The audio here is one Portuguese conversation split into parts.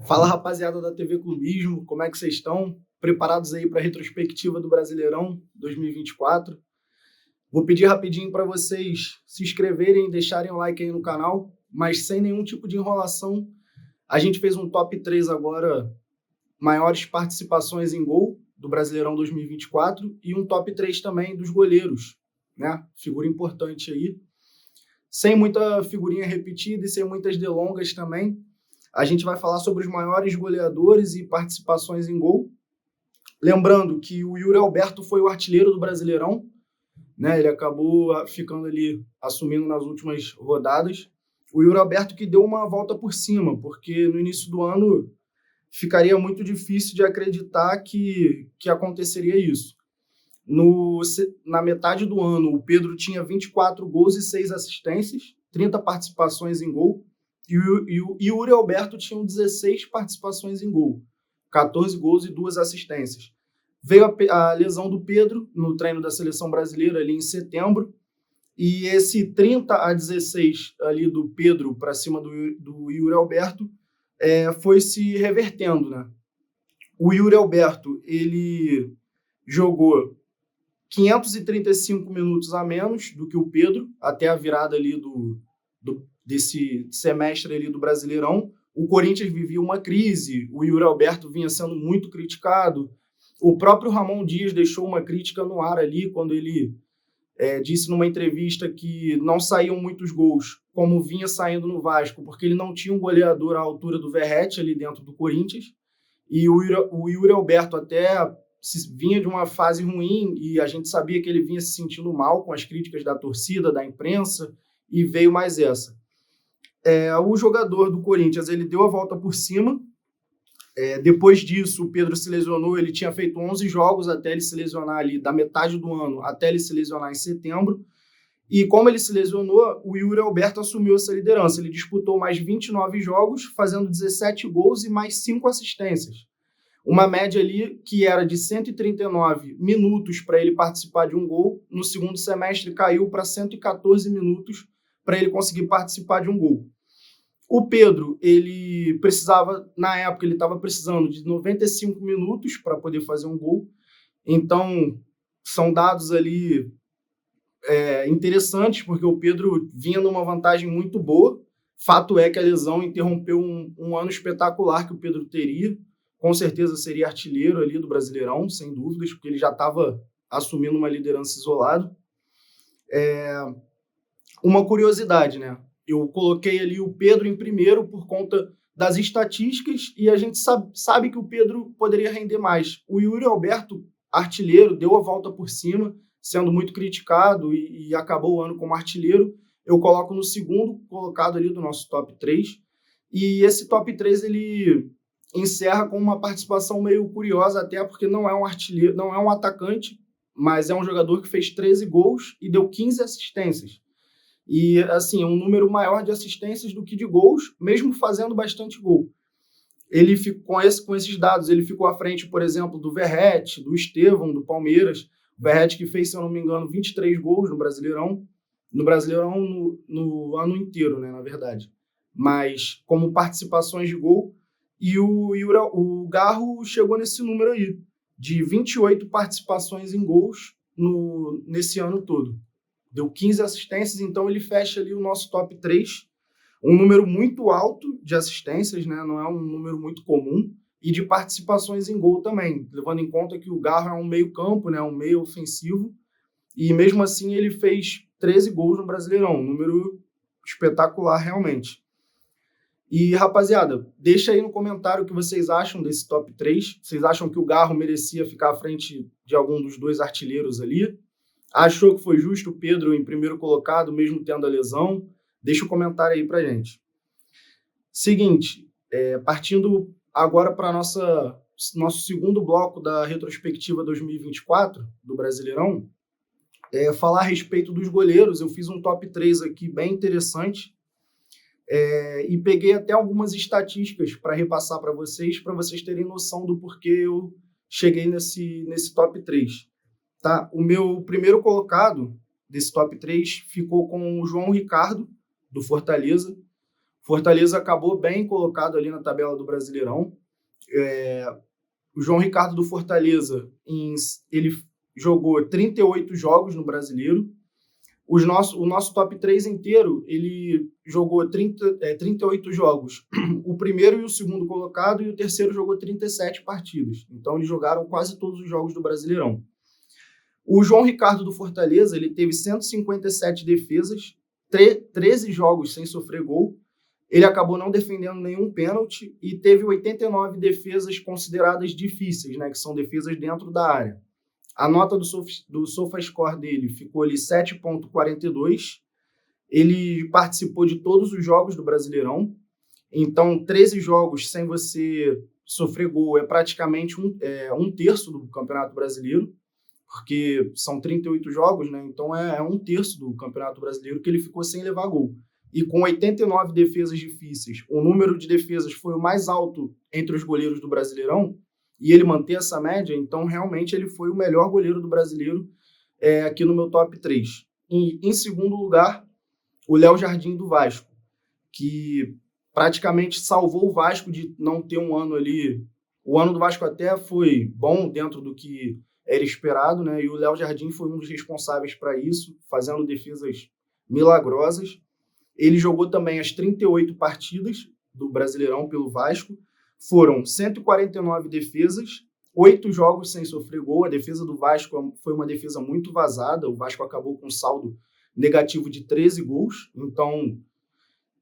Fala, rapaziada da TV Clubismo, como é que vocês estão? Preparados aí para a retrospectiva do Brasileirão 2024? Vou pedir rapidinho para vocês se inscreverem e deixarem o like aí no canal, mas sem nenhum tipo de enrolação. A gente fez um top 3 agora, maiores participações em gol do Brasileirão 2024 e um top 3 também dos goleiros, né? Figura importante aí. Sem muita figurinha repetida e sem muitas delongas também. A gente vai falar sobre os maiores goleadores e participações em gol. Lembrando que o Yuri Alberto foi o artilheiro do Brasileirão, né? Ele acabou ficando ali, assumindo nas últimas rodadas. O Yuri Alberto que deu uma volta por cima, porque no início do ano ficaria muito difícil de acreditar que aconteceria isso. Na metade do ano, o Pedro tinha 24 gols e 6 assistências, 30 participações em gol, e o Yuri Alberto tinha 16 participações em gol, 14 gols e 2 assistências. Veio a lesão do Pedro no treino da seleção brasileira ali em setembro, e esse 30-16 ali do Pedro para cima do Yuri Alberto foi se revertendo, né? O Yuri Alberto, ele jogou 535 minutos a menos do que o Pedro, até a virada ali desse semestre ali do Brasileirão. O Corinthians vivia uma crise, o Yuri Alberto vinha sendo muito criticado. O próprio Ramon Dias deixou uma crítica no ar ali, quando ele disse numa entrevista que não saíam muitos gols, como vinha saindo no Vasco, porque ele não tinha um goleador à altura do Verratti ali dentro do Corinthians. E o Yuri Alberto até vinha de uma fase ruim e a gente sabia que ele vinha se sentindo mal com as críticas da torcida, da imprensa, e veio mais essa. O jogador do Corinthians, ele deu a volta por cima. Depois disso, o Pedro se lesionou, ele tinha feito 11 jogos até ele se lesionar ali, da metade do ano até ele se lesionar em setembro. E como ele se lesionou, o Yuri Alberto assumiu essa liderança. Ele disputou mais 29 jogos, fazendo 17 gols e mais 5 assistências. Uma média ali que era de 139 minutos para ele participar de um gol. No segundo semestre caiu para 114 minutos para ele conseguir participar de um gol. O Pedro, ele precisava, na época, ele estava precisando de 95 minutos para poder fazer um gol. Então, são dados ali interessantes, porque o Pedro vinha numa vantagem muito boa. Fato é que a lesão interrompeu um ano espetacular que o Pedro teria. Com certeza seria artilheiro ali do Brasileirão, sem dúvidas, porque ele já estava assumindo uma liderança isolada. Uma curiosidade, né? Eu coloquei ali o Pedro em primeiro por conta das estatísticas e a gente sabe que o Pedro poderia render mais. O Yuri Alberto, artilheiro, deu a volta por cima, sendo muito criticado e acabou o ano como artilheiro. Eu coloco no segundo colocado ali do nosso top 3. E esse top 3, ele encerra com uma participação meio curiosa, até porque não é um artilheiro, não é um atacante, mas é um jogador que fez 13 gols e deu 15 assistências. E, assim, é um número maior de assistências do que de gols, mesmo fazendo bastante gol. Ele ficou, com esses dados, ele ficou à frente, por exemplo, do Verratti, do Estevão, do Palmeiras. O Verratti que fez, se eu não me engano, 23 gols no Brasileirão. No Brasileirão no ano inteiro, né, na verdade. Mas como participações de gol. E o Garro chegou nesse número aí, de 28 participações em gols nesse ano todo. Deu 15 assistências, então ele fecha ali o nosso top 3. Um número muito alto de assistências, né? Não é um número muito comum. E de participações em gol também, levando em conta que o Garro é um meio campo, né? Um meio ofensivo. E mesmo assim ele fez 13 gols no Brasileirão. Um número espetacular, realmente. E, rapaziada, deixa aí no comentário o que vocês acham desse top 3. Vocês acham que o Garro merecia ficar à frente de algum dos dois artilheiros ali? Achou que foi justo o Pedro em primeiro colocado, mesmo tendo a lesão? Deixa o comentário aí pra gente. Seguinte, partindo agora para nosso segundo bloco da retrospectiva 2024 do Brasileirão, falar a respeito dos goleiros. Eu fiz um top 3 aqui bem interessante e peguei até algumas estatísticas para repassar para vocês terem noção do porquê eu cheguei nesse top 3. Tá? O meu primeiro colocado desse top 3 ficou com o João Ricardo, do Fortaleza. Fortaleza acabou bem colocado ali na tabela do Brasileirão. O João Ricardo do Fortaleza, ele jogou 38 jogos no Brasileiro. O nosso top 3 inteiro, ele jogou 38 jogos. O primeiro e o segundo colocado, e o terceiro jogou 37 partidas. Então, eles jogaram quase todos os jogos do Brasileirão. O João Ricardo do Fortaleza, ele teve 157 defesas, 13 jogos sem sofrer gol. Ele acabou não defendendo nenhum pênalti e teve 89 defesas consideradas difíceis, né, que são defesas dentro da área. A nota do SofaScore dele ficou ali 7,42. Ele participou de todos os jogos do Brasileirão. Então, 13 jogos sem você sofrer gol é praticamente um terço do Campeonato Brasileiro, porque são 38 jogos, né? Então, é um terço do Campeonato Brasileiro que ele ficou sem levar gol. E com 89 defesas difíceis, o número de defesas foi o mais alto entre os goleiros do Brasileirão, e ele manter essa média, então realmente ele foi o melhor goleiro do Brasileiro aqui no meu top 3. E, em segundo lugar, o Léo Jardim do Vasco, que praticamente salvou o Vasco de não ter um ano ali. O ano do Vasco até foi bom dentro do que era esperado, né? E o Léo Jardim foi um dos responsáveis para isso, fazendo defesas milagrosas. Ele jogou também as 38 partidas do Brasileirão pelo Vasco. Foram 149 defesas, 8 jogos sem sofrer gol. A defesa do Vasco foi uma defesa muito vazada. O Vasco acabou com um saldo negativo de 13 gols. Então,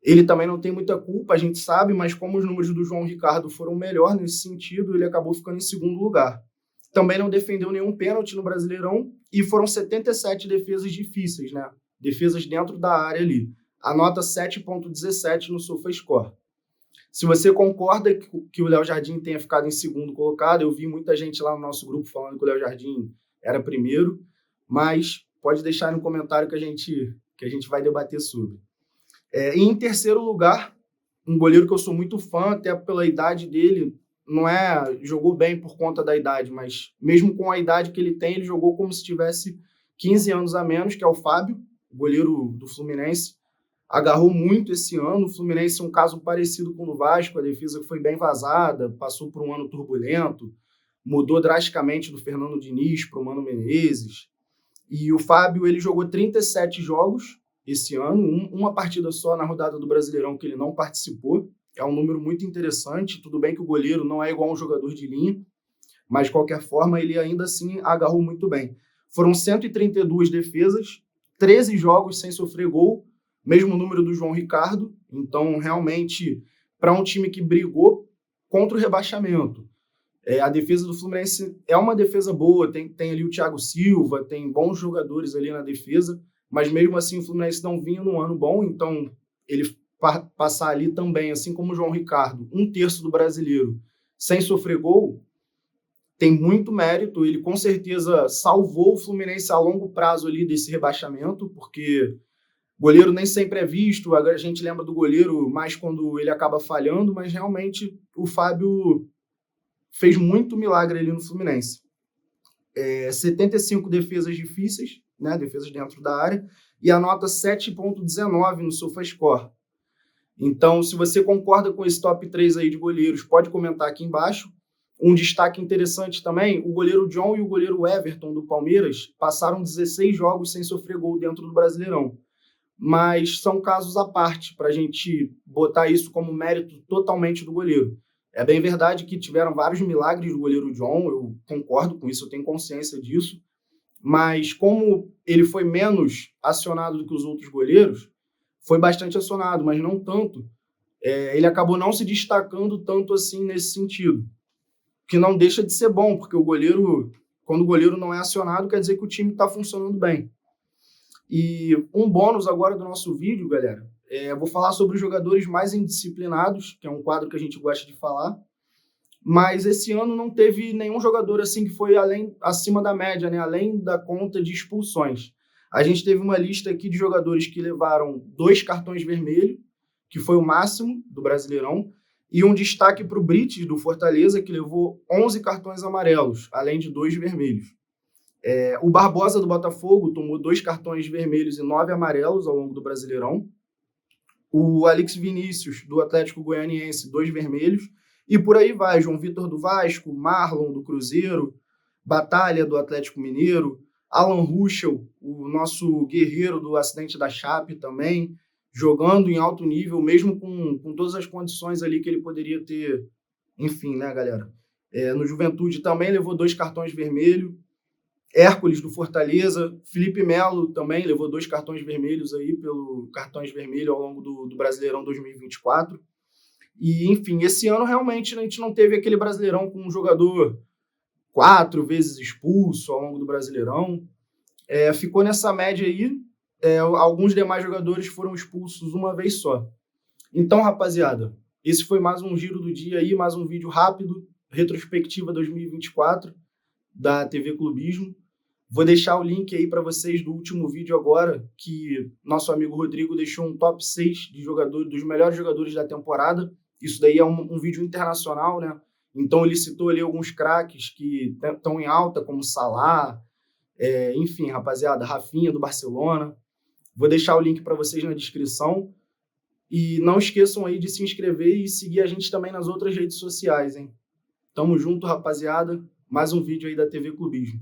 ele também não tem muita culpa, a gente sabe, mas como os números do João Ricardo foram melhor nesse sentido, ele acabou ficando em segundo lugar. Também não defendeu nenhum pênalti no Brasileirão e foram 77 defesas difíceis, né? Defesas dentro da área ali. A nota 7,17 no SofaScore. Se você concorda que o Léo Jardim tenha ficado em segundo colocado, eu vi muita gente lá no nosso grupo falando que o Léo Jardim era primeiro, mas pode deixar no comentário que a gente vai debater sobre. E em terceiro lugar, um goleiro que eu sou muito fã, até pela idade dele, jogou bem por conta da idade, mas mesmo com a idade que ele tem, ele jogou como se tivesse 15 anos a menos, que é o Fábio, goleiro do Fluminense. Agarrou muito esse ano. O Fluminense é um caso parecido com o do Vasco, a defesa foi bem vazada, passou por um ano turbulento, mudou drasticamente do Fernando Diniz para o Mano Menezes. E o Fábio, ele jogou 37 jogos esse ano, uma partida só na rodada do Brasileirão que ele não participou. É um número muito interessante. Tudo bem que o goleiro não é igual a um jogador de linha, mas de qualquer forma ele ainda assim agarrou muito bem. Foram 132 defesas, 13 jogos sem sofrer gol, mesmo número do João Ricardo. Então, realmente, para um time que brigou contra o rebaixamento, a defesa do Fluminense é uma defesa boa, tem ali o Thiago Silva, tem bons jogadores ali na defesa, mas mesmo assim o Fluminense não vinha num ano bom, então ele passar ali também, assim como o João Ricardo, um terço do Brasileiro sem sofrer gol, tem muito mérito. Ele com certeza salvou o Fluminense a longo prazo ali desse rebaixamento, porque goleiro nem sempre é visto, agora a gente lembra do goleiro mais quando ele acaba falhando, mas realmente o Fábio fez muito milagre ali no Fluminense. 75 defesas difíceis, né, defesas dentro da área, e a nota 7,19 no SofaScore. Então, se você concorda com esse top 3 aí de goleiros, pode comentar aqui embaixo. Um destaque interessante também, o goleiro John e o goleiro Everton do Palmeiras passaram 16 jogos sem sofrer gol dentro do Brasileirão. Mas são casos à parte, para a gente botar isso como mérito totalmente do goleiro. É bem verdade que tiveram vários milagres do goleiro John, eu concordo com isso, eu tenho consciência disso, mas como ele foi menos acionado do que os outros goleiros, foi bastante acionado, mas não tanto. Ele acabou não se destacando tanto assim nesse sentido, que não deixa de ser bom, porque quando o goleiro não é acionado, quer dizer que o time está funcionando bem. E um bônus agora do nosso vídeo, galera, eu vou falar sobre os jogadores mais indisciplinados, que é um quadro que a gente gosta de falar, mas esse ano não teve nenhum jogador assim que foi acima da média, né? Além da conta de expulsões. A gente teve uma lista aqui de jogadores que levaram 2 cartões vermelhos, que foi o máximo do Brasileirão, e um destaque para o Brites, do Fortaleza, que levou 11 cartões amarelos, além de 2 vermelhos. O Barbosa, do Botafogo, tomou 2 cartões vermelhos e 9 amarelos ao longo do Brasileirão. O Alex Vinícius, do Atlético Goianiense, 2 vermelhos. E por aí vai, João Vitor do Vasco, Marlon do Cruzeiro, Batalha do Atlético Mineiro, Alan Ruschel, o nosso guerreiro do acidente da Chape também, jogando em alto nível, mesmo com todas as condições ali que ele poderia ter. Enfim, né, galera? No Juventude também levou 2 cartões vermelhos. Hércules do Fortaleza, Felipe Melo também levou 2 cartões vermelhos aí pelo cartões vermelhos ao longo do Brasileirão 2024. E, enfim, esse ano realmente a gente não teve aquele Brasileirão com um jogador 4 vezes expulso ao longo do Brasileirão. Ficou nessa média aí. Alguns demais jogadores foram expulsos uma vez só. Então, rapaziada, esse foi mais um giro do dia aí, mais um vídeo rápido, retrospectiva 2024 da TV Clubismo. Vou deixar o link aí para vocês do último vídeo agora, que nosso amigo Rodrigo deixou um top 6 de jogadores, dos melhores jogadores da temporada. Isso daí é um vídeo internacional, né? Então ele citou ali alguns craques que estão em alta, como Salah, enfim, rapaziada, Rafinha do Barcelona. Vou deixar o link para vocês na descrição. E não esqueçam aí de se inscrever e seguir a gente também nas outras redes sociais, hein? Tamo junto, rapaziada. Mais um vídeo aí da TV Clubismo.